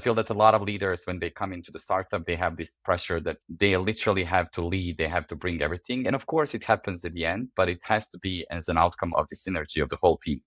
feel that a lot of leaders, when they come into the startup, they have this pressure that they literally have to lead, they have to bring everything. And of course, it happens at the end, but it has to be as an outcome of the synergy of the whole team.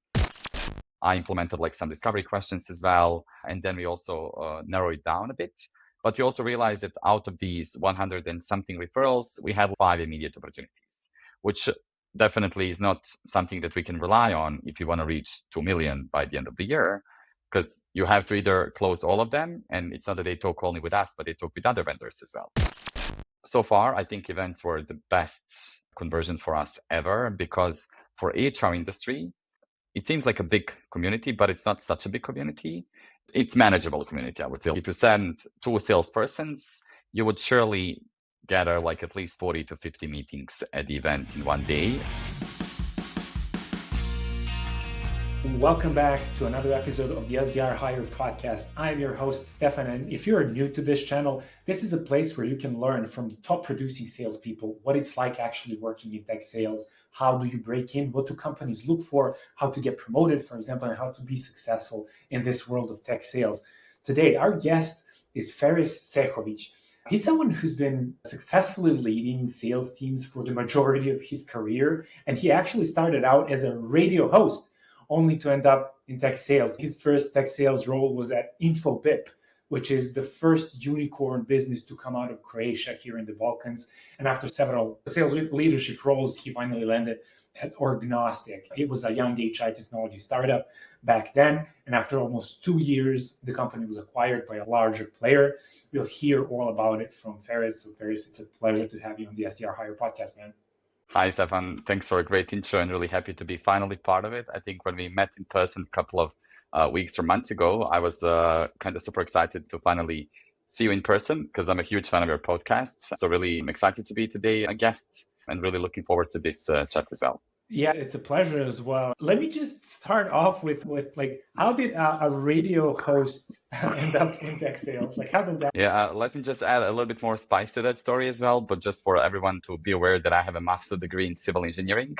I implemented like some discovery questions as well. And then we also narrow it down a bit. But we also realized that out of these 100 and something referrals, we had 5 immediate opportunities, which definitely is not something that we can rely on if you want to reach 2 million by the end of the year, because you have to either close all of them, and it's not that they talk only with us, but they talk with other vendors as well. So far, I think events were the best conversion for us ever, because for HR industry, it seems like a big community, but it's not such a big community. It's manageable community, I would say. If you send 2 salespersons, you would surely gather like at least 40 to 50 meetings at the event in one day. Welcome back to another episode of the SDR Hire podcast. I'm your host, Stefan, and if you're new to this channel, this is a place where you can learn from top producing salespeople what it's like actually working in tech sales. How do you break in? What do companies look for? How to get promoted, for example, and how to be successful in this world of tech sales. Today, our guest is Faris. He's someone who's been successfully leading sales teams for the majority of his career, and he actually started out as a radio host, only to end up in tech sales. His first tech sales role was at Infobip, which is the first unicorn business to come out of Croatia here in the Balkans. And after several sales leadership roles, he finally landed at Orgnostic. It was a young HI technology startup back then. And after almost 2 years, the company was acquired by a larger player. We'll hear all about it from Faris. So Faris, it's a pleasure to have you on the SDR Hire podcast, man. Hi, Stefan. Thanks for a great intro, and really happy to be finally part of it. I think when we met in person a couple of weeks or months ago, I was kind of super excited to finally see you in person, because I'm a huge fan of your podcast. So really I'm excited to be today a guest, and really looking forward to this chat as well. Yeah, it's a pleasure as well. Let me just start off with like, how did a radio host end up in tech sales? Like, how does that? Yeah, let me just add a little bit more spice to that story as well, but just for everyone to be aware that I have a master's degree in civil engineering,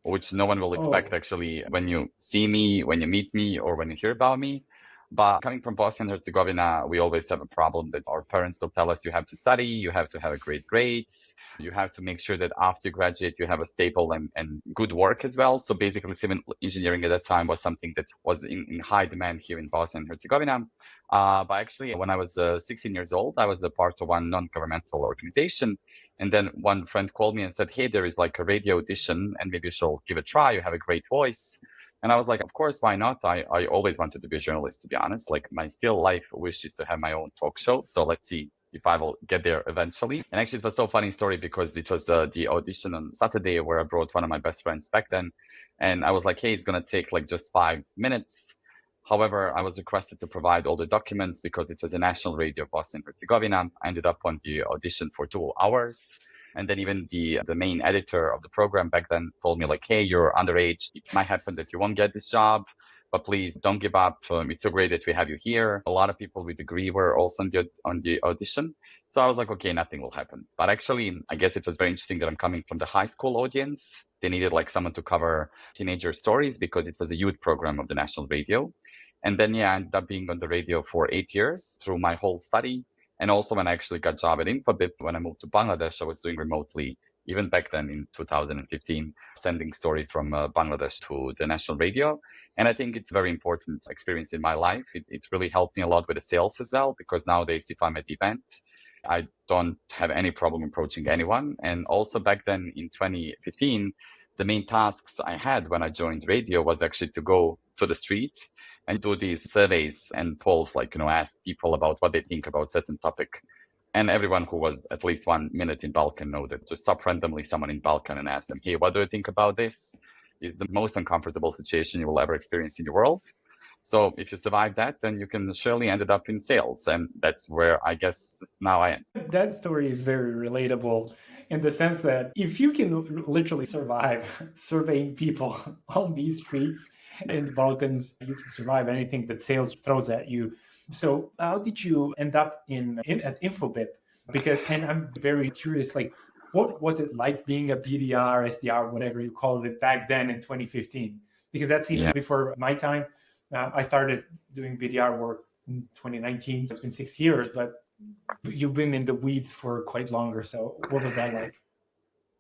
which no one will expect actually when you see me, when you meet me, or when you hear about me. But coming from Bosnia and Herzegovina, we always have a problem that our parents will tell us you have to study, you have to have a great grades, you have to make sure that after you graduate, you have a stable and good work as well. So basically, civil engineering at that time was something that was in high demand here in Bosnia and Herzegovina. But actually, when I was 16 years old, I was a part of one non-governmental organization. And then one friend called me and said, hey, there is like a radio audition, and maybe you should give it a try. You have a great voice. And I was like, of course, why not? I always wanted to be a journalist, to be honest. Like, my still life wish is to have my own talk show. So let's see if I will get there eventually. And actually, it was so funny story, because it was the audition on Saturday where I brought one of my best friends back then. And I was like, hey, it's going to take like just 5 minutes. However, I was requested to provide all the documents because it was a national radio of Bosnia and Herzegovina. I ended up on the audition for 2 hours. And then even the main editor of the program back then told me like, hey, you're underage. It might happen that you won't get this job, but please don't give up. It's so great that we have you here. A lot of people with degree were also on the audition. So I was like, okay, nothing will happen. But actually, I guess it was very interesting that I'm coming from the high school audience. They needed like someone to cover teenager stories because it was a youth program of the national radio. And then, I ended up being on the radio for 8 years through my whole study. And also when I actually got a job at Infobip, when I moved to Bangladesh, I was doing remotely, even back then in 2015, sending story from Bangladesh to the national radio. And I think it's a very important experience in my life. It really helped me a lot with the sales as well, because nowadays if I'm at the event, I don't have any problem approaching anyone. And also back then in 2015, the main tasks I had when I joined radio was actually to go to the street and do these surveys and polls, like, ask people about what they think about certain topic. And everyone who was at least 1 minute in Balkan know that to stop randomly someone in Balkan and ask them, hey, what do you think about this? Is the most uncomfortable situation you will ever experience in the world. So if you survive that, then you can surely end up in sales. And that's where I guess now I am. That story is very relatable in the sense that if you can literally survive surveying people on these streets in the Balkans, you can survive anything that sales throws at you. So how did you end up at Infobip? And I'm very curious, like, what was it like being a BDR, SDR, whatever you called it back then in 2015? Because that's even before my time. I started doing BDR work in 2019. It's been 6 years, but you've been in the weeds for quite longer. So what was that like?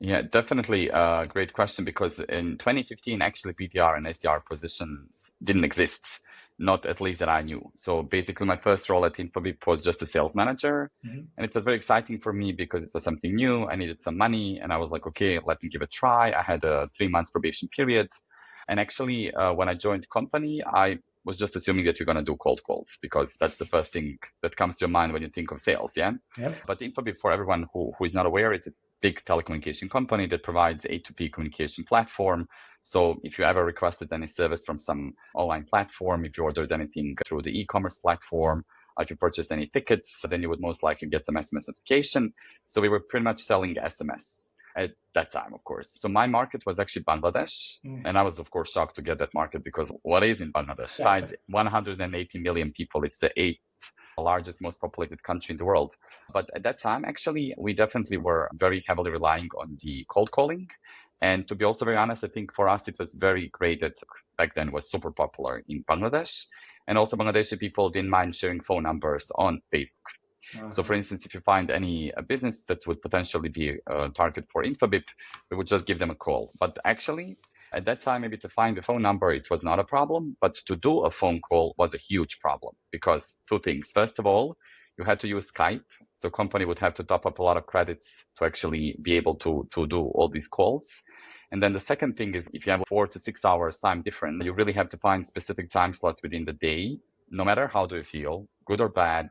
Yeah, definitely a great question, because in 2015, actually BDR and SDR positions didn't exist, not at least that I knew. So basically my first role at Infobip was just a sales manager. Mm-hmm. And it was very exciting for me because it was something new. I needed some money and I was like, okay, let me give it a try. I had a 3 month probation period. And actually, when I joined the company, I was just assuming that you're going to do cold calls because that's the first thing that comes to your mind when you think of sales. Yeah. Yep. But Infobip, for everyone who is not aware, it's a big telecommunication company that provides A2P communication platform. So if you ever requested any service from some online platform, if you ordered anything through the e-commerce platform, if you purchased any tickets, then you would most likely get some SMS notification. So we were pretty much selling SMS at that time, of course. So my market was actually Bangladesh. And I was, of course, shocked to get that market because what is in Bangladesh? Besides 180 million people, it's the eighth largest, most populated country in the world. But at that time, actually, we definitely were very heavily relying on the cold calling. And to be also very honest, I think for us, it was very great that back then was super popular in Bangladesh. And also Bangladeshi people didn't mind sharing phone numbers on Facebook. So for instance, if you find any business that would potentially be a target for Infobip, we would just give them a call. But actually, at that time, maybe to find the phone number, it was not a problem, but to do a phone call was a huge problem because two things. First of all, you had to use Skype. So company would have to top up a lot of credits to actually be able to do all these calls. And then the second thing is if you have 4 to 6 hours time difference, you really have to find specific time slot within the day, no matter how do you feel, good or bad,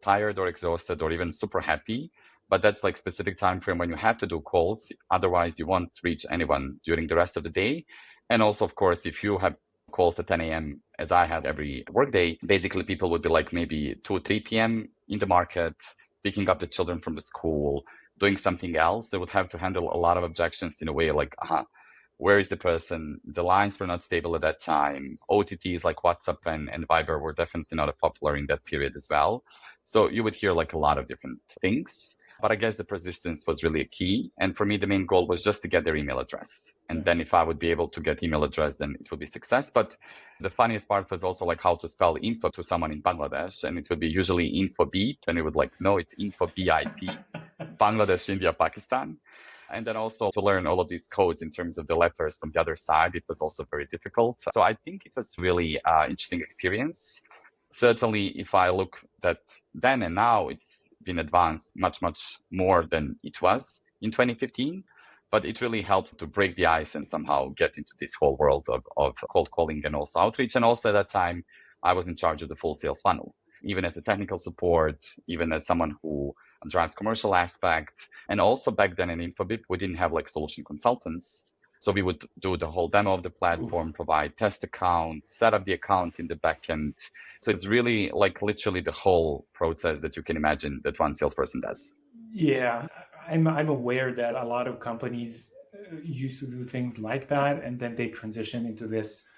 tired or exhausted or even super happy. But that's like specific time frame when you have to do calls. Otherwise, you won't reach anyone during the rest of the day. And also, of course, if you have calls at 10 a.m., as I have every workday, basically people would be like maybe 2 or 3 p.m. in the market, picking up the children from the school, doing something else. They would have to handle a lot of objections in a way like, where is the person? The lines were not stable at that time. OTTs like WhatsApp and Viber were definitely not popular in that period as well. So you would hear like a lot of different things. But I guess the persistence was really a key. And for me, the main goal was just to get their email address. And then if I would be able to get email address, then it would be success. But the funniest part was also like how to spell info to someone in Bangladesh. And it would be usually Infobip. And it would like, no, it's Infobip, Bangladesh, India, Pakistan. And then also to learn all of these codes in terms of the letters from the other side, it was also very difficult. So I think it was really interesting experience. Certainly, if I look at then and now, it's been advanced much, much more than it was in 2015. But it really helped to break the ice and somehow get into this whole world of cold calling and also outreach. And also at that time, I was in charge of the full sales funnel, even as a technical support, even as someone who drives commercial aspect. And also back then in Infobip, we didn't have like solution consultants. So we would do the whole demo of the platform, provide test account, set up the account in the backend. So it's really like literally the whole process that you can imagine that one salesperson does. Yeah, I'm aware that a lot of companies used to do things like that, and then they transition into this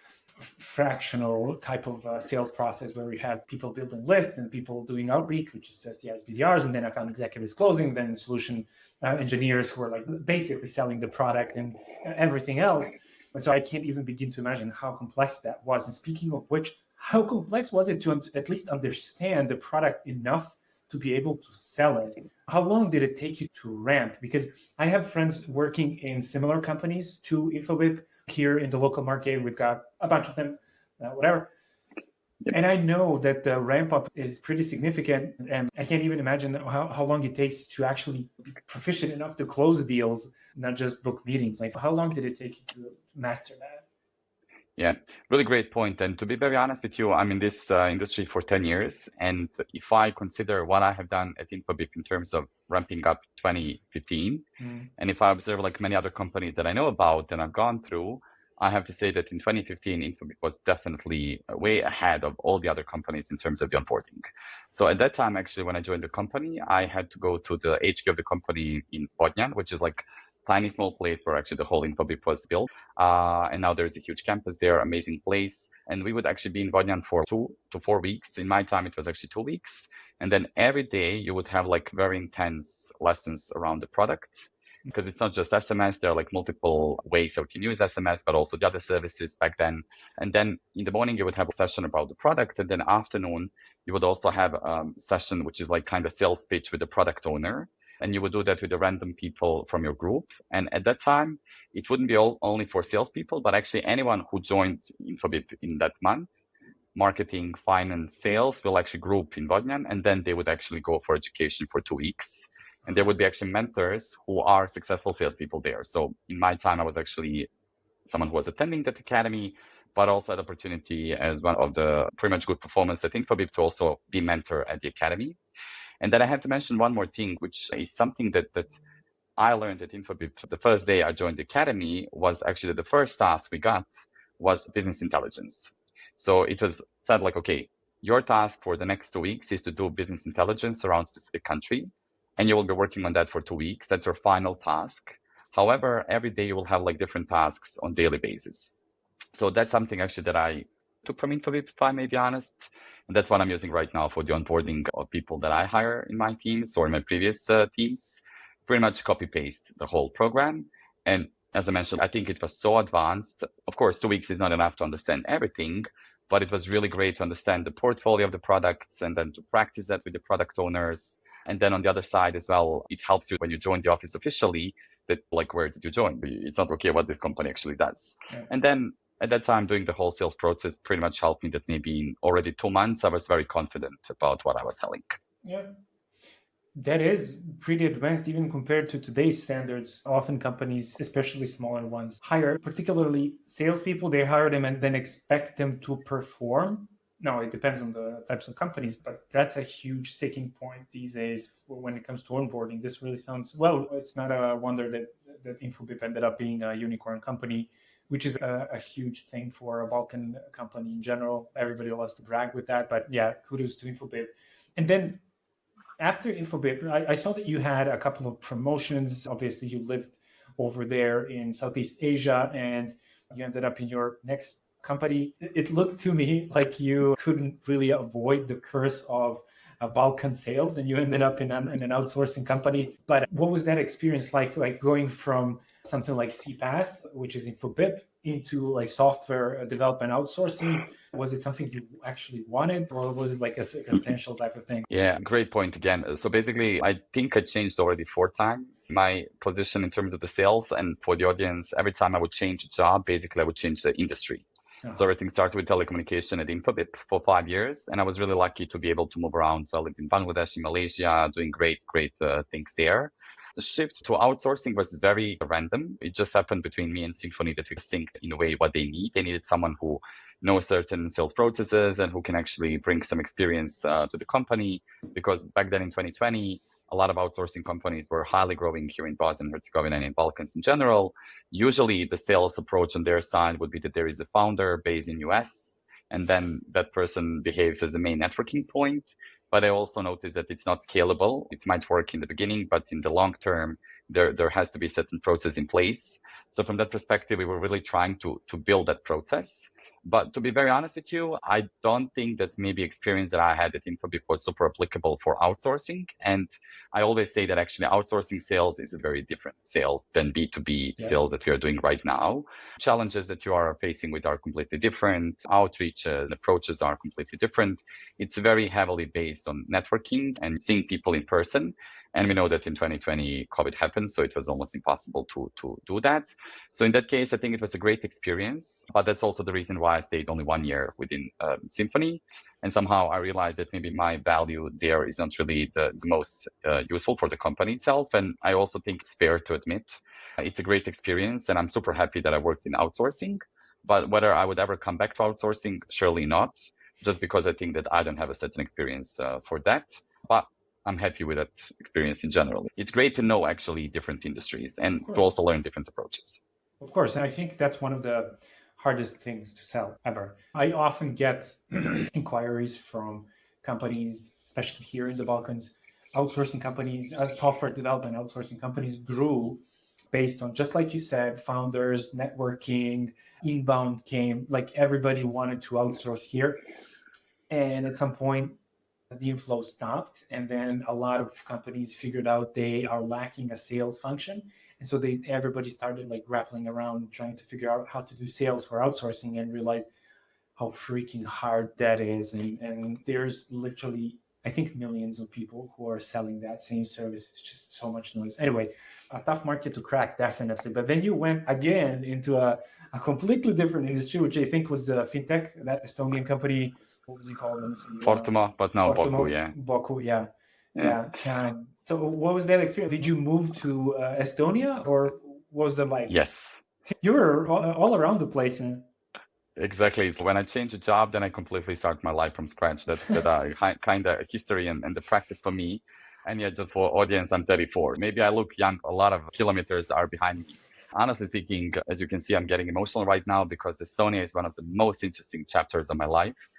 fractional type of sales process where we have people building lists and people doing outreach, which is SDRs, BDRs, and then account executives closing, then solution engineers who are like basically selling the product and everything else. And so I can't even begin to imagine how complex that was. And speaking of which, how complex was it to at least understand the product enough to be able to sell it? How long did it take you to ramp? Because I have friends working in similar companies to Infobip here in the local market. We've got a bunch of them, whatever. Yep. And I know that the ramp up is pretty significant. And I can't even imagine how long it takes to actually be proficient enough to close the deals, not just book meetings. Like, how long did it take you to master that? Yeah, really great point. And to be very honest with you, I'm in this industry for 10 years. And if I consider what I have done at Infobip in terms of ramping up 2015, and if I observe like many other companies that I know about and I've gone through, I have to say that in 2015, Infobip was definitely way ahead of all the other companies in terms of the onboarding. So at that time, actually, when I joined the company, I had to go to the HQ of the company in Bodnjan, which is like tiny, small place where actually the whole Infobip was built. And now there's a huge campus there, amazing place. And we would actually be in Bodnjan for 2 to 4 weeks. In my time, it was actually 2 weeks. And then every day you would have like very intense lessons around the product. Because it's not just SMS, there are like multiple ways that we can use SMS, but also the other services back then. And then in the morning, you would have a session about the product. And then afternoon, you would also have a session, which is like kind of sales pitch with the product owner. And you would do that with the random people from your group. And at that time, it wouldn't be only for salespeople, but actually anyone who joined Infobip in that month, marketing, finance, sales will actually group in Vodnian, and then they would actually go for education for 2 weeks. And there would be actually mentors who are successful salespeople there. So in my time, I was actually someone who was attending that academy, but also had opportunity as one of the pretty much good performance at Infobip to also be mentor at the academy. And then I have to mention one more thing, which is something that I learned at Infobip. The first day I joined the academy was actually the first task we got was business intelligence. So it was said like, okay, your task for the next 2 weeks is to do business intelligence around specific country. And you will be working on that for 2 weeks. That's your final task. However, every day you will have like different tasks on daily basis. So that's something actually that I took from Infobip, if I may be honest. And that's what I'm using right now for the onboarding of people that I hire in my teams or in my previous teams. Pretty much copy paste the whole program. And as I mentioned, I think it was so advanced. Of course, 2 weeks is not enough to understand everything, but it was really great to understand the portfolio of the products and then to practice that with the product owners. And then on the other side as well, it helps you when you join the office officially that like, where did you join? It's not okay what this company actually does. Yeah. And then at that time, doing the whole sales process pretty much helped me that maybe in already 2 months, I was very confident about what I was selling. Yeah. That is pretty advanced even compared to today's standards. Often companies, especially smaller ones, hire particularly salespeople. They hire them and then expect them to perform. No, it depends on the types of companies, but that's a huge sticking point these days when it comes to onboarding. This really sounds, well, it's not a wonder that Infobip ended up being a unicorn company, which is a huge thing for a Balkan company in general. Everybody loves to brag with that, but yeah, kudos to Infobip. And then after Infobip, I saw that you had a couple of promotions. Obviously, you lived over there in Southeast Asia and you ended up in your next company. It looked to me like you couldn't really avoid the curse of Balkan sales and you ended up in an outsourcing company. But what was that experience like going from something like CPaaS, which is Infobip, into like software development outsourcing? Was it something you actually wanted or was it like a circumstantial type of thing? Yeah, great point again. So basically, I think I changed already 4 times my position in terms of the sales. And for the audience, every time I would change a job, basically I would change the industry. So everything started with telecommunication at Infobip for 5 years. And I was really lucky to be able to move around. So I lived in Bangladesh, in Malaysia, doing great things there. The shift to outsourcing was very random. It just happened between me and Symphony that we think in a way what they need. They needed someone who knows certain sales processes and who can actually bring some experience to the company. Because back then in 2020, a lot of outsourcing companies were highly growing here in Bosnia and Herzegovina and in Balkans in general. Usually the sales approach on their side would be that there is a founder based in US, and then that person behaves as a main networking point. But I also noticed that it's not scalable. It might work in the beginning, but in the long term, there has to be a certain process in place. So from that perspective, we were really trying to build that process. But to be very honest with you, I don't think that maybe experience that I had at Infobip was super applicable for outsourcing. And I always say that actually outsourcing sales is a very different sales than B2B sales that we are doing right now. Challenges that you are facing with are completely different. Outreach approaches are completely different. It's very heavily based on networking and seeing people in person. And we know that in 2020, COVID happened, so it was almost impossible to do that. So in that case, I think it was a great experience, but that's also the reason why I stayed only 1 year within Symphony. And somehow I realized that maybe my value there is not really the most useful for the company itself. And I also think it's fair to admit it's a great experience, and I'm super happy that I worked in outsourcing. But whether I would ever come back to outsourcing, surely not, just because I think that I don't have a certain experience for that. But I'm happy with that experience in general. It's great to know actually different industries and to also learn different approaches. Of course. And I think that's one of the hardest things to sell ever. I often get inquiries from companies, especially here in the Balkans, outsourcing companies, software development outsourcing companies grew based on, just like you said, founders, networking, inbound came, like everybody wanted to outsource here. And at some point, the inflow stopped, and then a lot of companies figured out they are lacking a sales function, and so everybody started like grappling around trying to figure out how to do sales for outsourcing and realized how freaking hard that is. And there's literally, I think, millions of people who are selling that same service. It's just so much noise. Anyway, a tough market to crack, definitely. But then you went again into a completely different industry, which I think was the Fintech, that Estonian company. What was he called? Let me see. Fortumo, but now Boku, Fortumo, yeah. Boku, yeah. Yeah. So what was that experience? Did you move to Estonia, or what was that like? Yes. You were all around the place, man. Exactly. So when I changed the job, then I completely start my life from scratch. That's kind of history and the practice for me. And yeah, just for audience, I'm 34. Maybe I look young. A lot of kilometers are behind me. Honestly speaking, as you can see, I'm getting emotional right now because Estonia is one of the most interesting chapters of my life.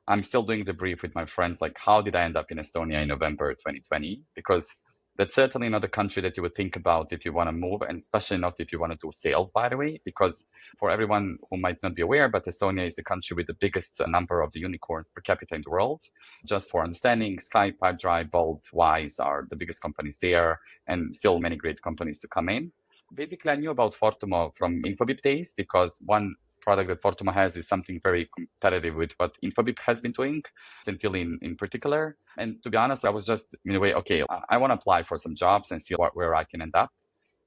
I'm still doing the brief with my friends, like how did I end up in Estonia in November 2020? Because that's certainly not a country that you would think about if you want to move, and especially not if you want to do sales, by the way, because for everyone who might not be aware, but Estonia is the country with the biggest number of the unicorns per capita in the world. Just for understanding, Skype, Pipedrive, Bolt, Wise are the biggest companies there, and still many great companies to come in. Basically, I knew about Fortumo from Infobip days because one product that Fortumo has is something very competitive with what Infobip has been doing, Symphony in particular. And to be honest, I was just in a way, okay, I want to apply for some jobs and see where I can end up.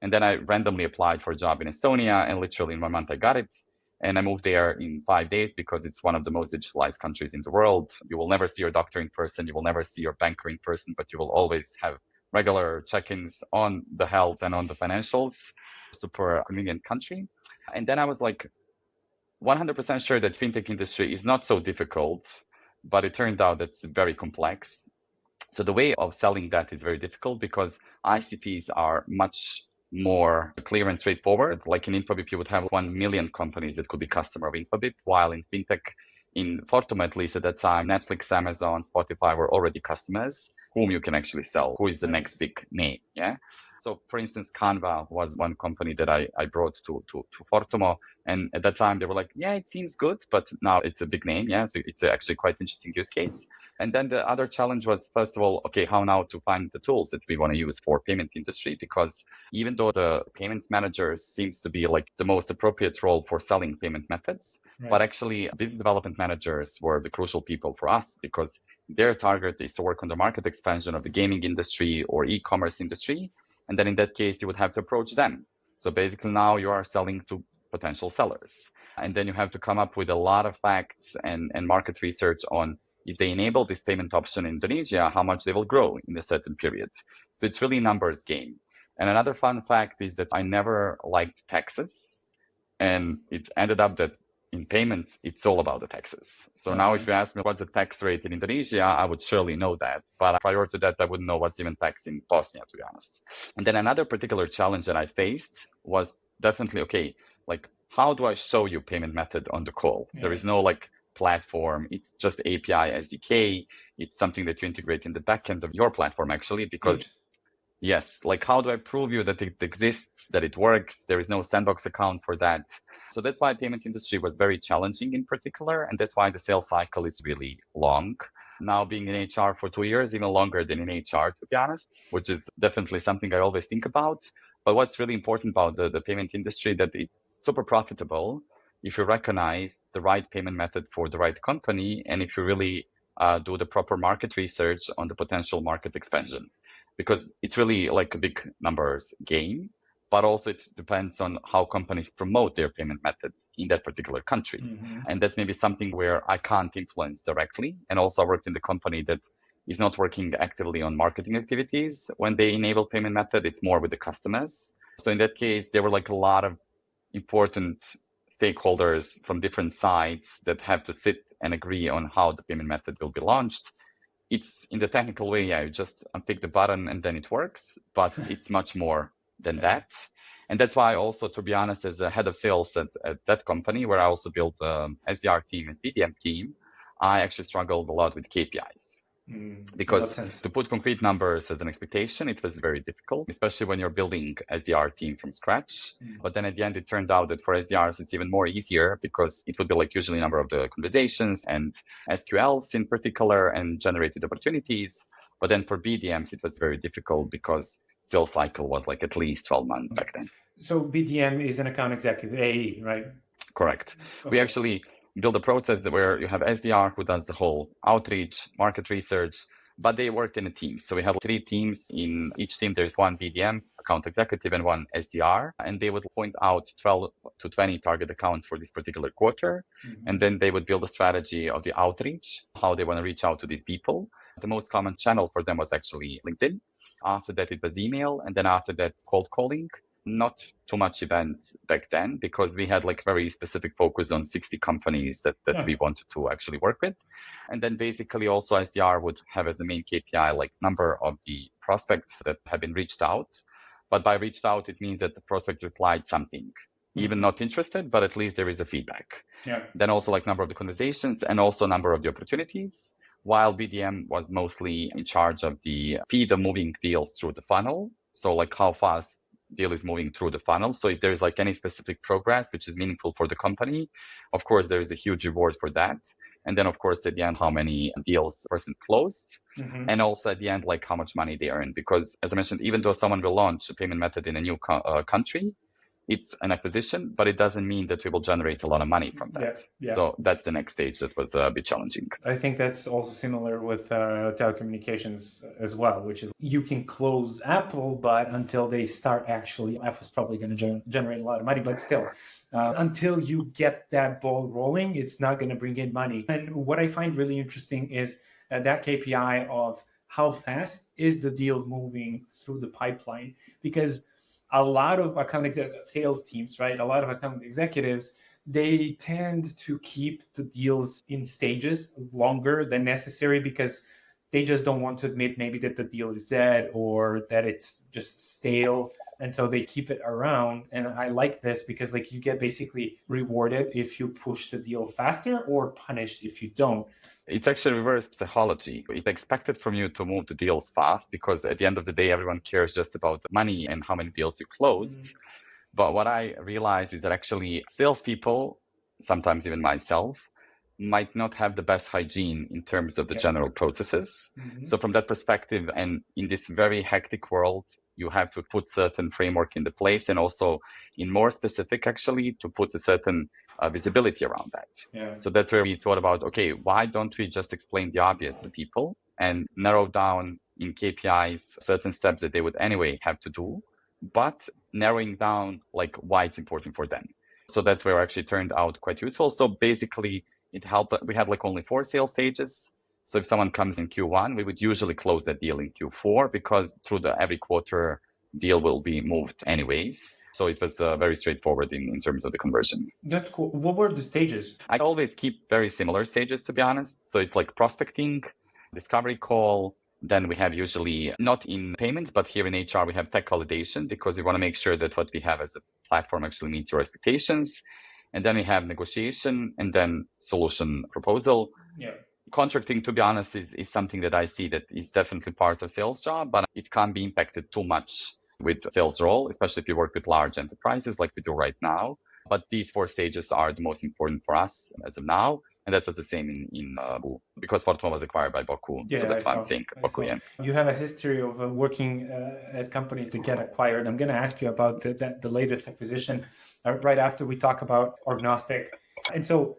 And then I randomly applied for a job in Estonia, and literally in 1 month I got it. And I moved there in 5 days because it's one of the most digitalized countries in the world. You will never see your doctor in person. You will never see your banker in person, but you will always have regular check-ins on the health and on the financials. Super convenient country. And then I was like 100% sure that fintech industry is not so difficult, but it turned out that's very complex. So the way of selling that is very difficult because ICPs are much more clear and straightforward. Like in Infobip, you would have 1 million companies that could be customer of Infobip, while in fintech, in Fortum at least at that time, Netflix, Amazon, Spotify were already customers whom you can actually sell, who is the next big name. Yeah. So for instance, Canva was one company that I brought to Fortumo. And at that time they were like, yeah, it seems good, but now it's a big name. Yeah. So it's actually quite interesting use case. And then the other challenge was, first of all, okay, how now to find the tools that we want to use for payment industry? Because even though the payments manager seems to be like the most appropriate role for selling payment methods, but actually business development managers were the crucial people for us because their target is to work on the market expansion of the gaming industry or e-commerce industry. And then in that case, you would have to approach them. So basically now you are selling to potential sellers. And then you have to come up with a lot of facts and market research on if they enable this payment option in Indonesia, how much they will grow in a certain period. So it's really a numbers game. And another fun fact is that I never liked taxes. And it ended up that in payments, it's all about the taxes. So now if you ask me what's the tax rate in Indonesia, I would surely know that. But prior to that, I wouldn't know what's even tax in Bosnia, to be honest. And then another particular challenge that I faced was definitely, okay, like how do I show you payment method on the call? Yeah. There is no like platform. It's just API SDK. It's something that you integrate in the backend of your platform, actually, because yes, like how do I prove you that it exists, that it works? There is no sandbox account for that. So that's why payment industry was very challenging in particular. And that's why the sales cycle is really long. Now being in HR for 2 years, even longer than in HR, to be honest, which is definitely something I always think about. But what's really important about the payment industry, that it's super profitable if you recognize the right payment method for the right company, and if you really do the proper market research on the potential market expansion. Because it's really like a big numbers game, but also it depends on how companies promote their payment method in that particular country. Mm-hmm. And that's maybe something where I can't influence directly. And also I worked in the company that is not working actively on marketing activities. When they enable payment method, it's more with the customers. So in that case, there were like a lot of important stakeholders from different sides that have to sit and agree on how the payment method will be launched. It's in the technical way, yeah, you just unpick the button and then it works, but it's much more than that. And that's why also, to be honest, as a head of sales at that company, where I also built SDR team and BDM team, I actually struggled a lot with KPIs. Because to put concrete numbers as an expectation, it was very difficult, especially when you're building SDR team from scratch. But then at the end, it turned out that for SDRs, it's even more easier because it would be like usually a number of the conversations and SQLs in particular and generated opportunities. But then for BDMs, it was very difficult because sales cycle was like at least 12 months back then. So BDM is an account executive, AE, right? Correct. Okay. We actually build a process where you have SDR who does the whole outreach, market research, but they worked in a team. So we have 3 teams. In each team, there's one BDM, account executive, and one SDR. And they would point out 12 to 20 target accounts for this particular quarter. Mm-hmm. And then they would build a strategy of the outreach, how they want to reach out to these people. The most common channel for them was actually LinkedIn. After that, it was email. And then after that, cold calling. Not too much events back then because we had like very specific focus on 60 companies that we wanted to actually work with. And then basically also SDR would have as a main KPI like number of the prospects that have been reached out. But by reached out, it means that the prospect replied something, even not interested, but at least there is a feedback. Then also like number of the conversations and also number of the opportunities, while BDM was mostly in charge of the speed of moving deals through the funnel. So like how fast deal is moving through the funnel. So if there's like any specific progress which is meaningful for the company, of course there is a huge reward for that. And then of course at the end how many deals the person closed, and also at the end like how much money they earn. Because as I mentioned, even though someone will launch a payment method in a new country, it's an acquisition, but it doesn't mean that we will generate a lot of money from that. So that's the next stage that was a bit challenging. I think that's also similar with telecommunications as well, which is you can close Apple, but until they start actually, Apple's probably going to generate a lot of money, but still, until you get that ball rolling, it's not going to bring in money. And what I find really interesting is that KPI of how fast is the deal moving through the pipeline, because a lot of account executives, sales teams, right? A lot of account executives, they tend to keep the deals in stages longer than necessary because they just don't want to admit maybe that the deal is dead or that it's just stale. And so they keep it around. And I like this because like you get basically rewarded if you push the deal faster or punished if you don't. It's actually reverse psychology. It's expected from you to move the deals fast because at the end of the day, everyone cares just about the money and how many deals you closed. But what I realize is that actually salespeople, sometimes even myself, might not have the best hygiene in terms of the general processes. So from that perspective, and in this very hectic world, you have to put certain framework into place and also in more specific actually to put a certain visibility around that. So that's where we thought about, okay, why don't we just explain the obvious to people and narrow down in KPIs certain steps that they would anyway have to do, but narrowing down like why it's important for them. So that's where it actually turned out quite useful. So basically it helped. We had like only 4 sales stages. So if someone comes in Q1, we would usually close that deal in Q4 because through every quarter deal will be moved anyways. So it was very straightforward in terms of the conversion. That's cool. What were the stages? I always keep very similar stages, to be honest. So it's like prospecting, discovery call. Then we have usually not in payments, but here in HR, we have tech validation because we want to make sure that what we have as a platform actually meets your expectations. And then we have negotiation and then solution proposal. Contracting, to be honest, is something that I see that is definitely part of sales job, but it can't be impacted too much with sales role, especially if you work with large enterprises like we do right now. But these 4 stages are the most important for us as of now. And that was the same in Boku, because Fortumo was acquired by Boku. So that's why I'm saying Boku. You have a history of working at companies that get acquired. I'm going to ask you about the latest acquisition right after we talk about Orgnostic. And so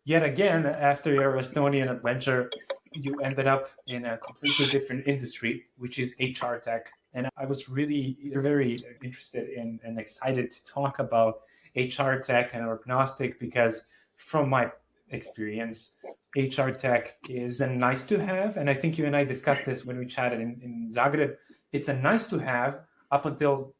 yet again, after your Estonian adventure, you ended up in a completely different industry, which is HR tech. And I was really very interested in and excited to talk about HR tech and Agnostic because from my experience, HR tech is a nice to have. And I think you and I discussed this when we chatted in Zagreb. It's a nice to have up until,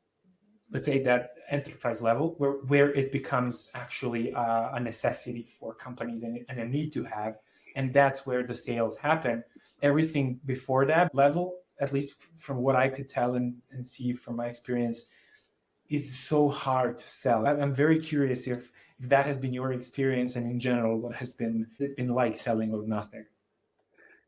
let's say, that enterprise level where it becomes actually a necessity for companies and a need to have. And that's where the sales happen. Everything before that level, at least from what I could tell and see from my experience, is so hard to sell. I'm very curious if that has been your experience and in general, what has been like selling Agnostic?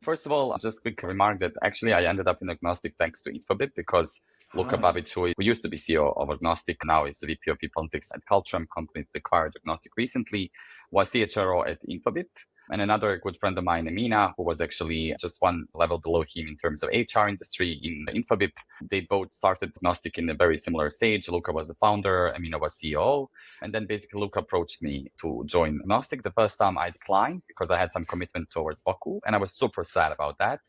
First of all, just a quick remark that actually I ended up in Agnostic thanks to Infobip because Luka Babic, who used to be CEO of Agnostic, now is the VP of People and Politics at Culture, company that acquired Agnostic recently, was CHRO at Infobip. And another good friend of mine, Amina, who was actually just one level below him in terms of HR industry in Infobip. They both started Agnostic in a very similar stage. Luca was the founder, Amina was CEO. And then basically Luca approached me to join Agnostic. The first time I declined because I had some commitment towards Boku. And I was super sad about that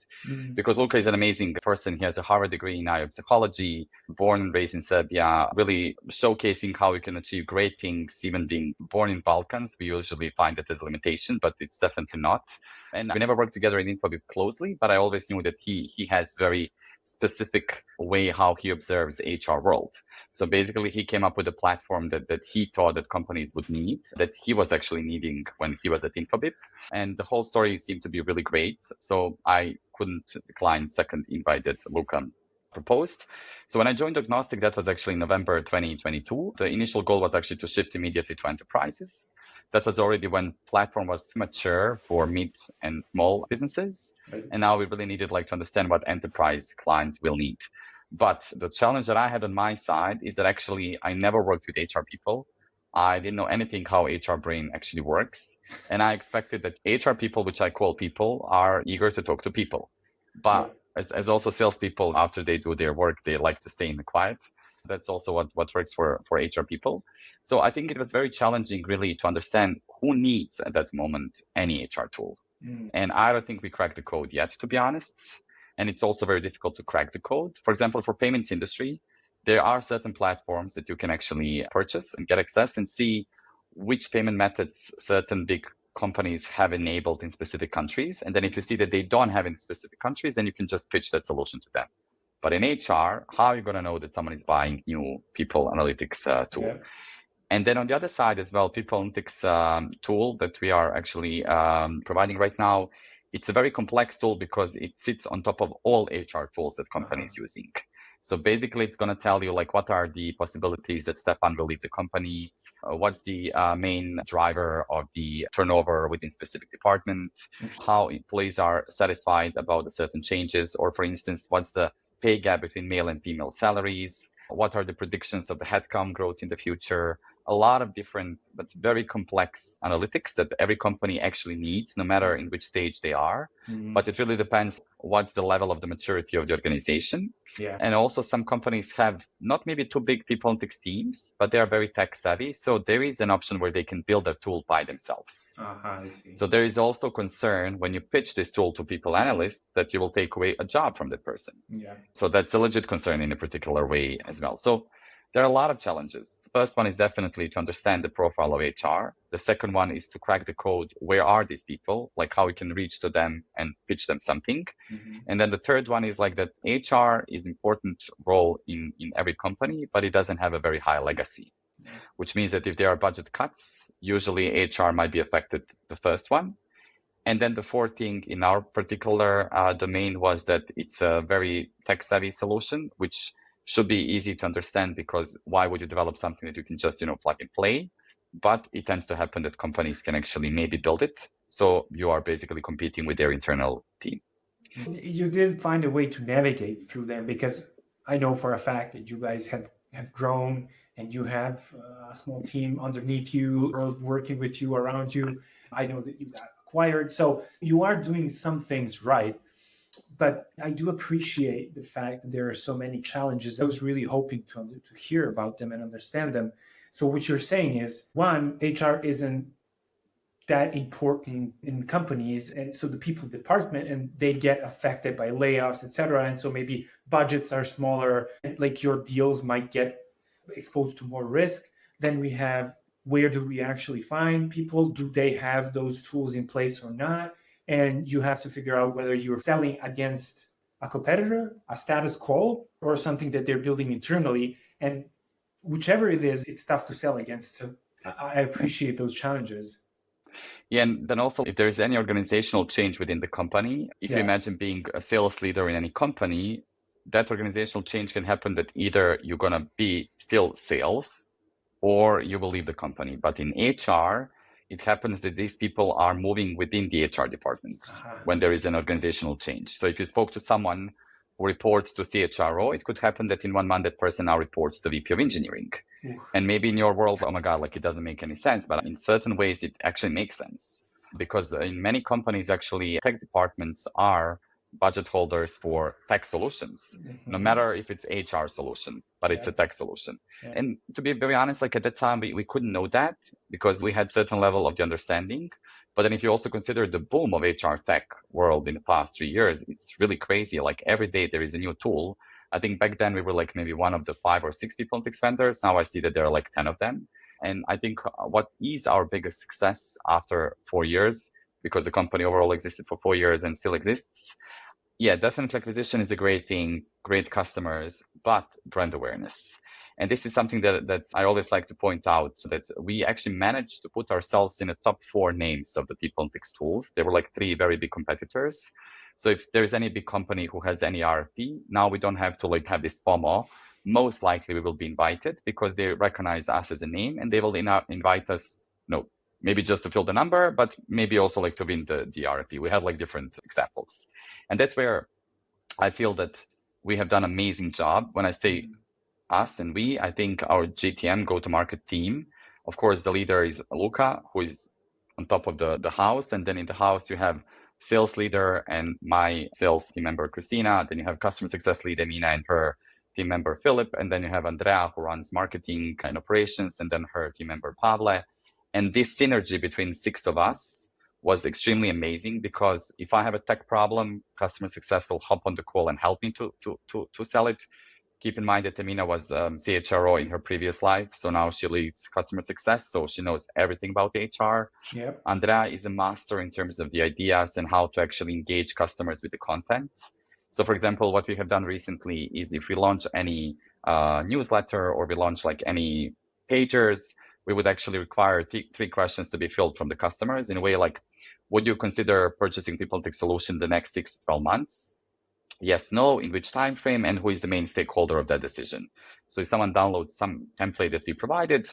because Luca is an amazing person. He has a Harvard degree in psychology, born and raised in Serbia, really showcasing how you can achieve great things, even being born in Balkans. We usually find that as a limitation, but it's definitely not. And we never worked together in Infobip closely, but I always knew that he has very specific way how he observes HR world. So basically he came up with a platform that he thought that companies would need, that he was actually needing when he was at Infobip. And the whole story seemed to be really great. So I couldn't decline second invite that Luca proposed. So when I joined Agnostic, that was actually November 2022. The initial goal was actually to shift immediately to enterprises. That was already when platform was mature for mid and small businesses. Right. And now we really needed to understand what enterprise clients will need. But the challenge that I had on my side is that actually I never worked with HR people. I didn't know anything how HR brain actually works. And I expected that HR people, which I call people, are eager to talk to people. But as also salespeople, after they do their work, they like to stay in the quiet. That's also what works for HR people. So I think it was very challenging really to understand who needs at that moment any HR tool. And I don't think we cracked the code yet, to be honest. And it's also very difficult to crack the code. For example, for payments industry, there are certain platforms that you can actually purchase and get access and see which payment methods certain big companies have enabled in specific countries. And then if you see that they don't have in specific countries, then you can just pitch that solution to them. But in HR, how are you going to know that someone is buying new people analytics tool? Yeah. And then on the other side as well, people analytics tool that we are actually providing right now, it's a very complex tool because it sits on top of all HR tools that companies using. So basically, it's going to tell you what are the possibilities that Stefan will leave the company, what's the main driver of the turnover within specific department, how employees are satisfied about certain changes, or for instance, what's the pay gap between male and female salaries, what are the predictions of the headcount growth in the future, a lot of different but very complex analytics that every company actually needs, no matter in which stage they are. But it really depends what's the level of the maturity of the organization. Yeah. And also some companies have not maybe too big people analytics teams, but they are very tech savvy. So there is an option where they can build a tool by themselves. I see. So there is also concern when you pitch this tool to people analysts that you will take away a job from that person. Yeah. So that's a legit concern in a particular way as well. So there are a lot of challenges. The first one is definitely to understand the profile of HR. The second one is to crack the code. Where are these people? How we can reach to them and pitch them something. And then the third one is that HR is an important role in every company, but it doesn't have a very high legacy, which means that if there are budget cuts, usually HR might be affected, the first one. And then the fourth thing in our particular domain was that it's a very tech savvy solution, which should be easy to understand, because why would you develop something that you can just, plug and play? But it tends to happen that companies can actually maybe build it. So you are basically competing with their internal team. You did find a way to navigate through them, because I know for a fact that you guys have grown and you have a small team underneath you or working with you, around you. I know that you got acquired. So you are doing some things right. But I do appreciate the fact that there are so many challenges. I was really hoping to hear about them and understand them. So what you're saying is, one, HR isn't that important in companies. And so the people department, and they get affected by layoffs, et cetera. And so maybe budgets are smaller, and your deals might get exposed to more risk. Then we have, where do we actually find people? Do they have those tools in place or not? And you have to figure out whether you're selling against a competitor, a status quo, or something that they're building internally. And whichever it is, it's tough to sell against. So I appreciate those challenges. Yeah, and then also, if there is any organizational change within the company, if you imagine being a sales leader in any company, that organizational change can happen that either you're going to be still sales or you will leave the company. But in HR, it happens that these people are moving within the HR departments when there is an organizational change. So if you spoke to someone who reports to CHRO, it could happen that in 1 month that person now reports to VP of engineering. And maybe in your world, oh my God, it doesn't make any sense. But in certain ways, it actually makes sense. because in many companies, actually, tech departments are budget holders for tech solutions, no matter if it's HR solution, but it's a tech solution. And to be very honest, like at that time, we couldn't know that because we had certain level of the understanding. But then if you also consider the boom of HR tech world in the past 3 years, it's really crazy. Like every day there is a new tool. I think back then we were like maybe one of the 5 or 6 people tech vendors. Now I see that there are like 10 of them. And I think what is our biggest success after 4 years, because the company overall existed for 4 years and still exists. Yeah, definitely acquisition is a great thing, great customers, but brand awareness. And this is something that I always like to point out, that we actually managed to put ourselves in the top 4 names of the people and Pix tools. There were like 3 very big competitors. So if there's any big company who has any RFP, now we don't have to like have this FOMO. Most likely we will be invited because they recognize us as a name and they will invite us, maybe just to fill the number, but maybe also like to win the RFP. We had like different examples. And that's where I feel that we have done an amazing job. When I say us and we, I think our GTM go-to-market team, of course, the leader is Luca, who is on top of the house. And then in the house, you have sales leader and my sales team member, Christina. Then you have customer success lead, Emina, and her team member, Philip. And then you have Andrea, who runs marketing and operations, and then her team member, Pavle. And this synergy between 6 of us was extremely amazing, because if I have a tech problem, customer success will hop on the call and help me to sell it. Keep in mind that Emina was CHRO in her previous life, so now she leads customer success, so she knows everything about HR. Yep. Andrea is a master in terms of the ideas and how to actually engage customers with the content. So for example, what we have done recently is if we launch any newsletter or we launch like any pagers, we would actually require 3 questions to be filled from the customers in a way like, would you consider purchasing People Tech solution the next 6 to 12 months? Yes, no, in which time frame, and who is the main stakeholder of that decision? So if someone downloads some template that we provided,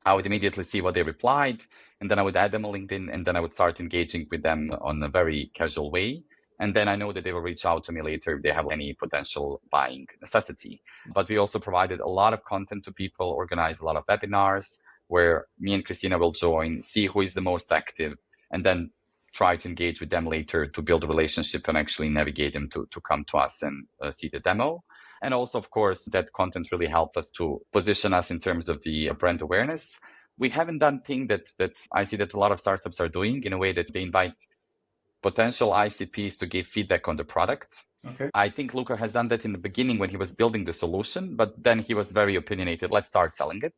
I would immediately see what they replied, and then I would add them on LinkedIn, and then I would start engaging with them on a very casual way. And then I know that they will reach out to me later if they have any potential buying necessity. But we also provided a lot of content to people, organized a lot of webinars where me and Christina will join, see who is the most active, and then try to engage with them later to build a relationship and actually navigate them to come to us and see the demo. And also, of course, that content really helped us to position us in terms of the brand awareness. We haven't done thing that I see that a lot of startups are doing in a way that they invite potential ICPs to give feedback on the product. Okay. I think Luca has done that in the beginning when he was building the solution, but then he was very opinionated. Let's start selling it.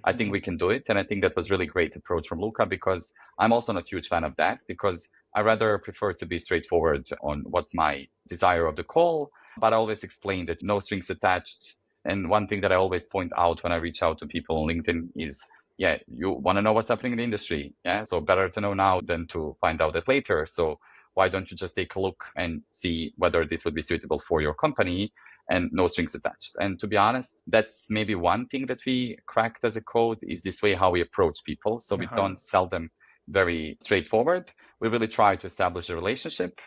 I think we can do it. And I think that was really great approach from Luca, because I'm also not a huge fan of that, because I rather prefer to be straightforward on what's my desire of the call, but I always explain that no strings attached. And one thing that I always point out when I reach out to people on LinkedIn is, yeah, you want to know what's happening in the industry. Yeah. So better to know now than to find out it later. So why don't you just take a look and see whether this would be suitable for your company? And no strings attached. And to be honest, that's maybe one thing that we cracked as a code, is this way how we approach people. So we don't sell them very straightforward. We really try to establish a relationship.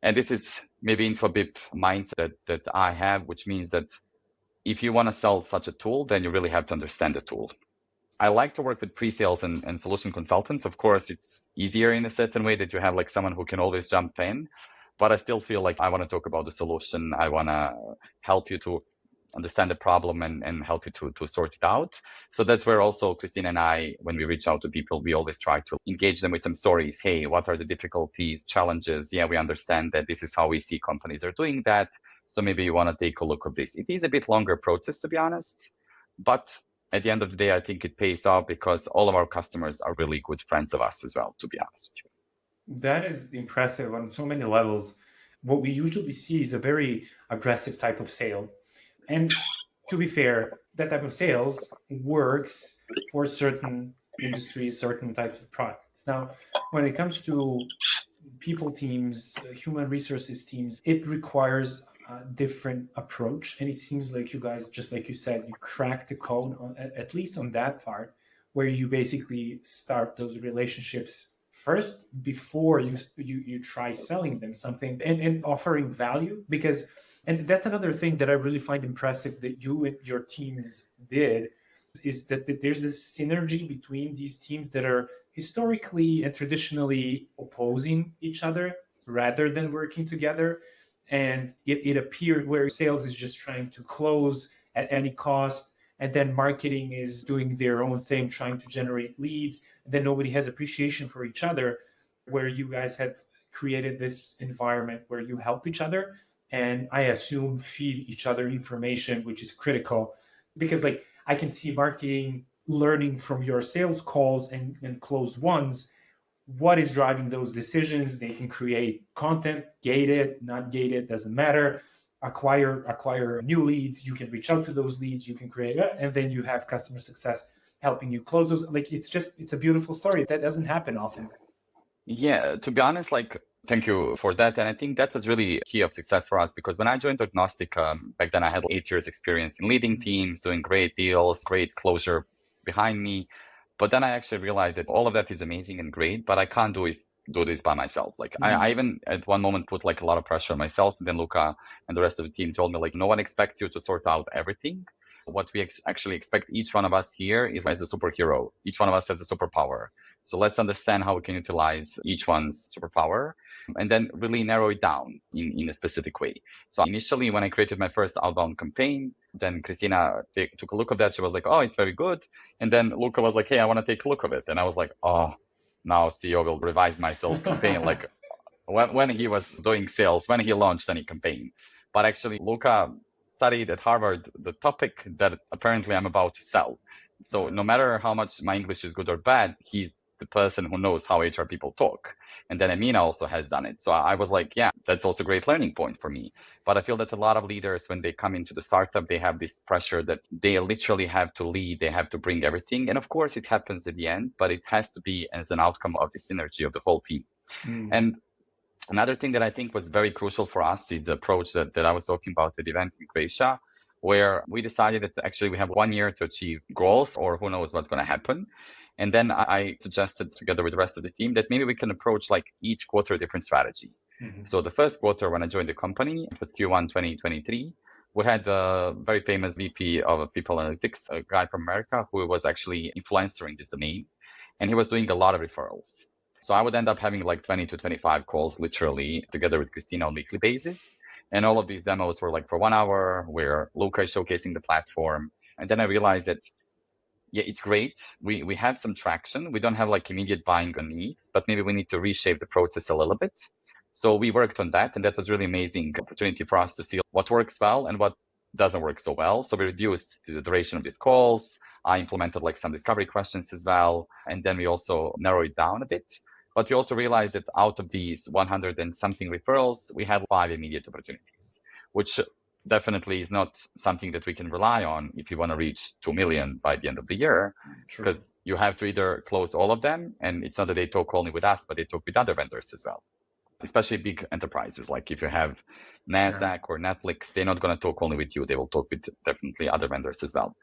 And this is maybe Infobip mindset that I have, which means that if you want to sell such a tool, then you really have to understand the tool. I like to work with pre-sales and solution consultants. Of course, it's easier in a certain way that you have like someone who can always jump in. But I still feel like I want to talk about the solution. I want to help you to understand the problem and help you to sort it out. So that's where also Christina and I, when we reach out to people, we always try to engage them with some stories. Hey, what are the difficulties, challenges? Yeah, we understand that this is how we see companies are doing that. So maybe you want to take a look at this. It is a bit longer process, to be honest. But at the end of the day, I think it pays off because all of our customers are really good friends of us as well, to be honest with you. That is impressive on so many levels. What we usually see is a very aggressive type of sale. And to be fair, that type of sales works for certain industries, certain types of products. Now, when it comes to people teams, human resources teams, it requires a different approach. And it seems like you guys, just like you said, you cracked the code, at least on that part, where you basically start those relationships first before you try selling them something and offering value. Because, and that's another thing that I really find impressive that you and your teams did, is that there's this synergy between these teams that are historically and traditionally opposing each other rather than working together. And it appeared where sales is just trying to close at any cost, and then marketing is doing their own thing, trying to generate leads. And then nobody has appreciation for each other, where you guys have created this environment where you help each other and I assume feed each other information, which is critical because like I can see marketing learning from your sales calls and closed ones what is driving those decisions. They can create content, gated, not gated, doesn't matter. Acquire new leads. You can reach out to those leads. You can create, and then you have customer success helping you close those. Like it's a beautiful story that doesn't happen often. Yeah, to be honest, like, thank you for that. And I think that was really key of success for us because when I joined Agnostic, back then I had 8 years experience in leading teams, doing great deals, great closure behind me. But then I actually realized that all of that is amazing and great, but I can't do this by myself. Like I even at one moment put like a lot of pressure on myself. And then Luca and the rest of the team told me like, no one expects you to sort out everything. What we actually expect each one of us here is as a superhero. Each one of us has a superpower. So let's understand how we can utilize each one's superpower and then really narrow it down in a specific way. So initially, when I created my first outbound campaign, then Christina took a look at that. She was like, oh, it's very good. And then Luca was like, hey, I want to take a look of it. And I was like, oh, now CEO will revise my sales campaign. Like when he was doing sales, when he launched any campaign. But actually, Luca studied at Harvard the topic that apparently I'm about to sell. So no matter how much my English is good or bad, he's the person who knows how HR people talk. And then Amina also has done it. So I was like, yeah, that's also a great learning point for me. But I feel that a lot of leaders, when they come into the startup, they have this pressure that they literally have to lead, they have to bring everything. And of course, it happens at the end, but it has to be as an outcome of the synergy of the whole team. And another thing that I think was very crucial for us is the approach that I was talking about at the event in Croatia, where we decided that actually we have 1 year to achieve goals or who knows what's going to happen. And then I suggested together with the rest of the team that maybe we can approach like each quarter a different strategy. So the first quarter when I joined the company, it was Q1 2023. We had a very famous VP of People Analytics, a guy from America who was actually influencer in this domain. And he was doing a lot of referrals. So I would end up having like 20 to 25 calls literally together with Christina on a weekly basis. And all of these demos were like for 1 hour where Luca is showcasing the platform. And then I realized that, yeah, it's great. We have some traction. We don't have like immediate buying on needs, but maybe we need to reshape the process a little bit. So we worked on that. And that was really amazing opportunity for us to see what works well and what doesn't work so well. So we reduced the duration of these calls. I implemented like some discovery questions as well. And then we also narrowed it down a bit. But we also realized that out of these 100 and something referrals, we had 5 immediate opportunities, which definitely is not something that we can rely on if you want to reach 2 million by the end of the year, because you have to either close all of them. And it's not that they talk only with us, but they talk with other vendors as well, especially big enterprises. Like if you have NASDAQ or Netflix, they're not going to talk only with you. They will talk with definitely other vendors as well.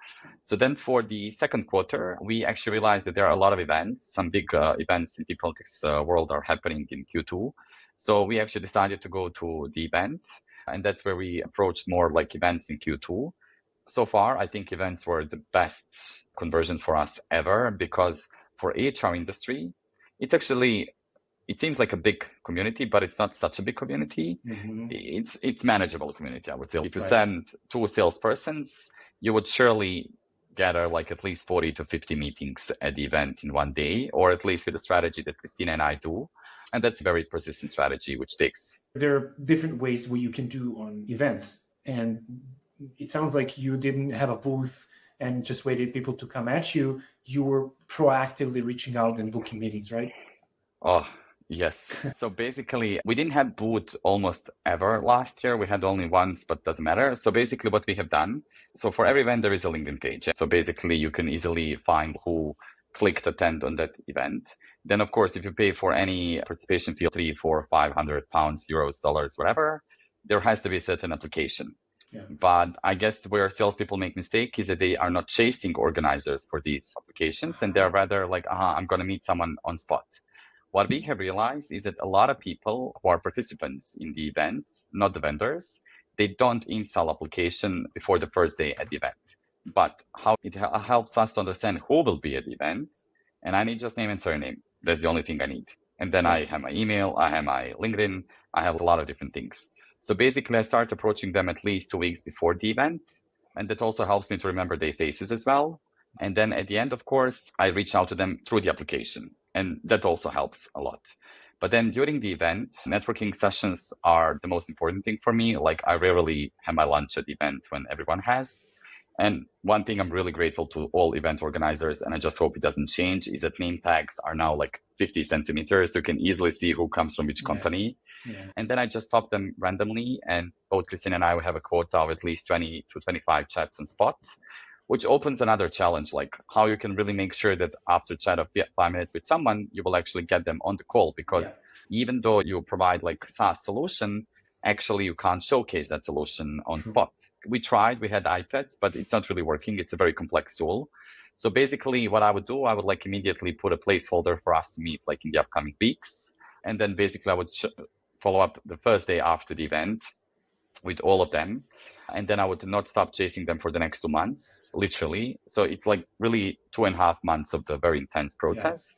So then for the second quarter, we actually realized that there are a lot of events. Some big events in the politics world are happening in Q2. So we actually decided to go to the event. And that's where we approached more like events in Q2. So far, I think events were the best conversion for us ever because for HR industry, it seems like a big community, but it's not such a big community. It's manageable community, I would say. If you send 2 salespersons, you would surely gather like at least 40 to 50 meetings at the event in one day, or at least with the strategy that Christina and I do. And that's a very persistent strategy, which takes. There are different ways what you can do on events. And it sounds like you didn't have a booth and just waited people to come at you. You were proactively reaching out and booking meetings, right? Oh, yes. So basically, we didn't have booth almost ever last year. We had only once, but doesn't matter. So basically what we have done, so for every event, there is a LinkedIn page. So basically you can easily find who clicked attend on that event. Then of course, if you pay for any participation fee, 300, 400, 500 pounds, euros, dollars, whatever, there has to be a certain application. But I guess where salespeople make mistake is that they are not chasing organizers for these applications. And they're rather like, I'm going to meet someone on spot. What we have realized is that a lot of people who are participants in the events, not the vendors, they don't install application before the first day at the event. but how it helps us to understand who will be at the event. And I need just name and surname. That's the only thing I need. And then I Yes. have my email, I have my LinkedIn, I have a lot of different things. So basically, I start approaching them at least 2 weeks before the event. And that also helps me to remember their faces as well. And then at the end, of course, I reach out to them through the application. And that also helps a lot. But then during the event, networking sessions are the most important thing for me. Like I rarely have my lunch at the event when everyone has. And one thing I'm really grateful to all event organizers, and I just hope it doesn't change, is that name tags are now like 50 centimeters. So you can easily see who comes from which company. Yeah. And then I just top them randomly. And both Christine and I will have a quota of at least 20 to 25 chats on spot, which opens another challenge, like how you can really make sure that after chat of 5 minutes with someone, you will actually get them on the call. Because even though you provide like SaaS solution, actually you can't showcase that solution on spot. We tried, we had iPads, but it's not really working. It's a very complex tool. So basically what I would do, I would like immediately put a placeholder for us to meet like in the upcoming weeks. And then basically I would follow up the first day after the event with all of them. And then I would not stop chasing them for the next 2 months, literally. So it's like really 2.5 months of the very intense process.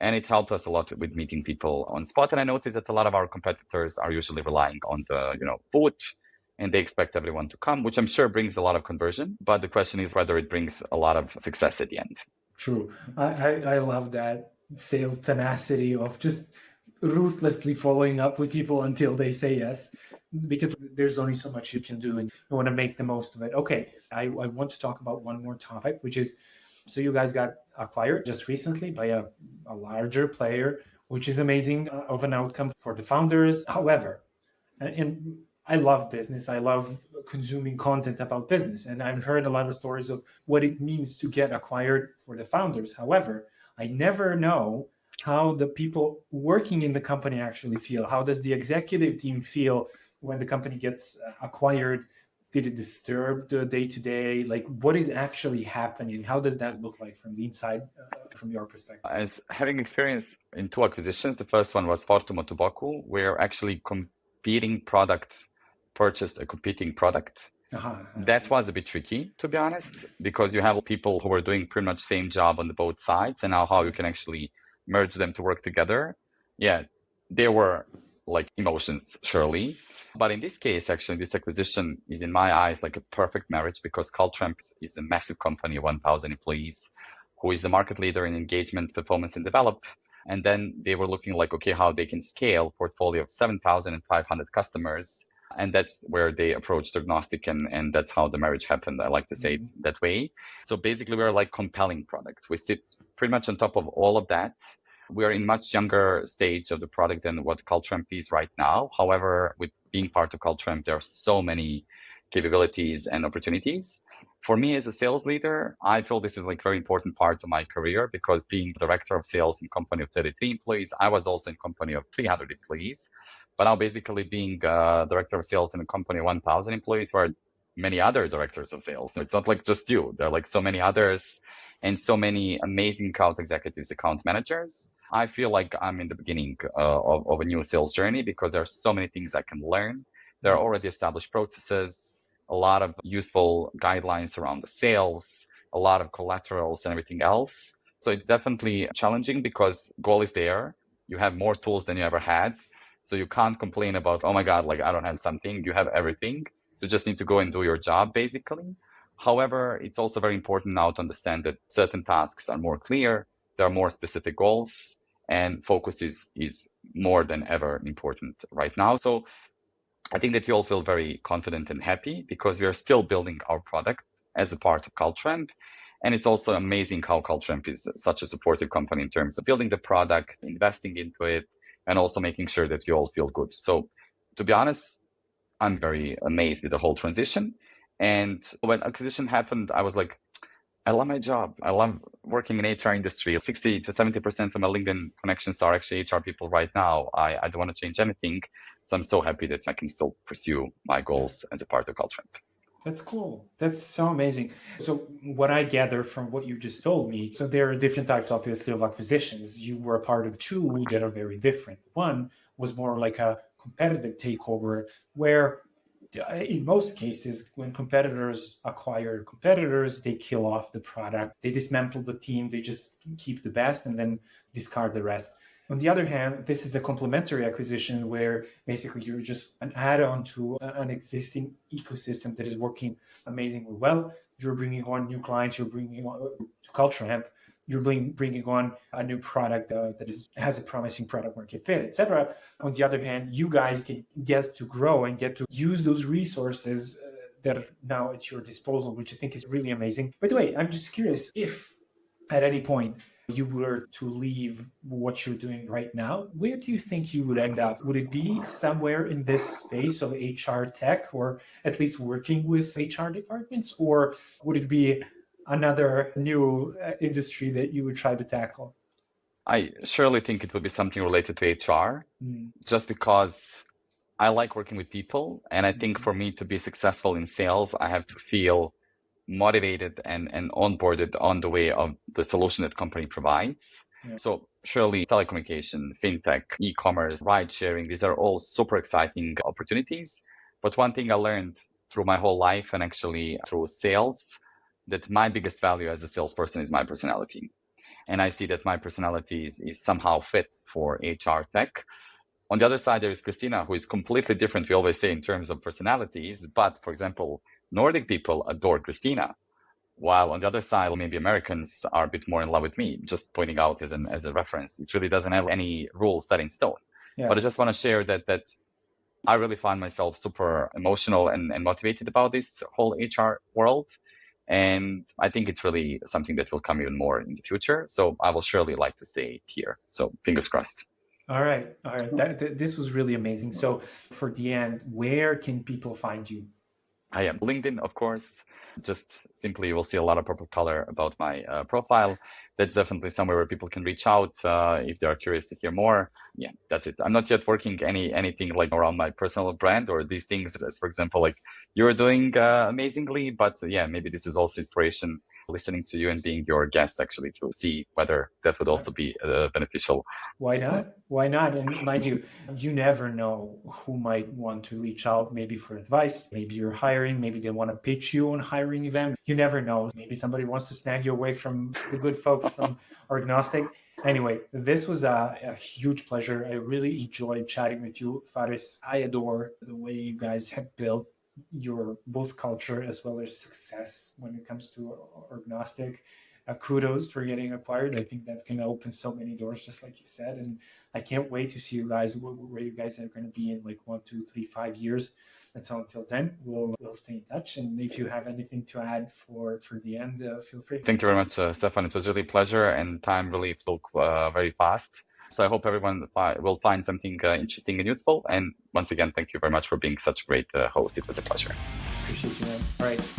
And it helped us a lot with meeting people on spot. And I noticed that a lot of our competitors are usually relying on the, booth, and they expect everyone to come, which I'm sure brings a lot of conversion. But the question is whether it brings a lot of success at the end. True. I love that sales tenacity of just ruthlessly following up with people until they say yes, because there's only so much you can do and you want to make the most of it. Okay, I want to talk about one more topic, which is, so you guys got acquired just recently by a larger player, which is amazing of an outcome for the founders. However, and I love business. I love consuming content about business. And I've heard a lot of stories of what it means to get acquired for the founders. However, I never know how the people working in the company actually feel. How does the executive team feel when the company gets acquired? Did it disturb the day-to-day? Like, what is actually happening? How does that look like from the inside, from your perspective? As having experience in 2 acquisitions, the first one was Fortumo to Boku, where actually competing product purchased a competing product. That was a bit tricky, to be honest, because you have people who were doing pretty much same job on the both sides, and now how you can actually merge them to work together. Yeah, there were like emotions, surely. But in this case, actually, this acquisition is, in my eyes, like a perfect marriage, because Cultramp is a massive company, 1,000 employees, who is the market leader in engagement, performance, and develop. And then they were looking like, okay, how they can scale portfolio of 7,500 customers. And that's where they approached Agnostic, and that's how the marriage happened. I like to say it that way. So basically, we're like compelling product. We sit pretty much on top of all of that. We are in much younger stage of the product than what Cultramp is right now. However, with being part of Cultramp, there are so many capabilities and opportunities. For me as a sales leader, I feel this is like very important part of my career, because being director of sales in company of 33 employees, I was also in company of 300 employees. But now basically being director of sales in a company of 1,000 employees, where many other directors of sales. So it's not like just you. There are like so many others and so many amazing account executives, account managers. I feel like I'm in the beginning of a new sales journey, because there are so many things I can learn. There are already established processes, a lot of useful guidelines around the sales, a lot of collaterals and everything else. So it's definitely challenging, because goal is there. You have more tools than you ever had. So you can't complain about, oh my God, like I don't have something. You have everything. So you just need to go and do your job, basically. However, it's also very important now to understand that certain tasks are more clear. There are more specific goals, and focus is more than ever important right now. So I think that you all feel very confident and happy, because we are still building our product as a part of Cultramp. And it's also amazing how Cultramp is such a supportive company in terms of building the product, investing into it, and also making sure that you all feel good. So to be honest, I'm very amazed with the whole transition. And when acquisition happened, I was like, I love my job. I love working in HR industry. 60 to 70% of my LinkedIn connections are actually HR people right now. I don't want to change anything. So I'm so happy that I can still pursue my goals as a part of Cultramp. That's cool. That's so amazing. So what I gather from what you just told me, so there are different types, obviously, of acquisitions. You were a part of 2 that are very different. One was more like a competitive takeover, where in most cases, when competitors acquire competitors, they kill off the product, they dismantle the team, they just keep the best and then discard the rest. On the other hand, this is a complementary acquisition where basically you're just an add-on to an existing ecosystem that is working amazingly well. You're bringing on new clients, you're bringing on to Culture Hemp, you're bringing on a new product has a promising product market fit, etc. On the other hand, you guys can get to grow and get to use those resources that are now at your disposal, which I think is really amazing. By the way, I'm just curious if at any point you were to leave what you're doing right now, where do you think you would end up? Would it be somewhere in this space of HR tech, or at least working with HR departments, or would it be another new industry that you would try to tackle? I surely think it would be something related to HR, just because I like working with people. And I think for me to be successful in sales, I have to feel motivated and onboarded on the way of the solution that company provides. Yeah. So surely telecommunication, fintech, e-commerce, ride sharing, these are all super exciting opportunities. But one thing I learned through my whole life and actually through sales, that my biggest value as a salesperson is my personality. And I see that my personality is somehow fit for HR tech. On the other side, there is Christina, who is completely different, we always say, in terms of personalities. But for example, Nordic people adore Christina, while on the other side, maybe Americans are a bit more in love with me, just pointing out as a reference. It really doesn't have any rule set in stone. Yeah. But I just want to share that I really find myself super emotional and motivated about this whole HR world. And I think it's really something that will come even more in the future. So I will surely like to stay here. So fingers crossed. All right. This was really amazing. So for the end, where can people find you? I am LinkedIn, of course. Just simply, you will see a lot of purple color about my profile. That's definitely somewhere where people can reach out if they are curious to hear more. Yeah, that's it. I'm not yet working anything like around my personal brand or these things, as for example, like you're doing amazingly. But yeah, maybe this is also inspiration, listening to you and being your guest, actually, to see whether that would also be beneficial. Why not? Why not? And mind you, you never know who might want to reach out, maybe for advice. Maybe you're hiring, maybe they want to pitch you on hiring event. You never know. Maybe somebody wants to snag you away from the good folks from Orgnostic. Anyway, this was a huge pleasure. I really enjoyed chatting with you, Faris. I adore the way you guys have built your both culture as well as success when it comes to Orgnostic. Kudos for getting acquired. I think that's going to open so many doors, just like you said. And I can't wait to see you guys where you guys are going to be in like 1, 2, 3, 5 years. And so until then, we'll stay in touch. And if you have anything to add for the end, feel free. Thank you very much, Stefan. It was really a pleasure, and time really flew very fast. So I hope everyone will find something interesting and useful. And once again, thank you very much for being such a great host. It was a pleasure. Appreciate you, man. All right.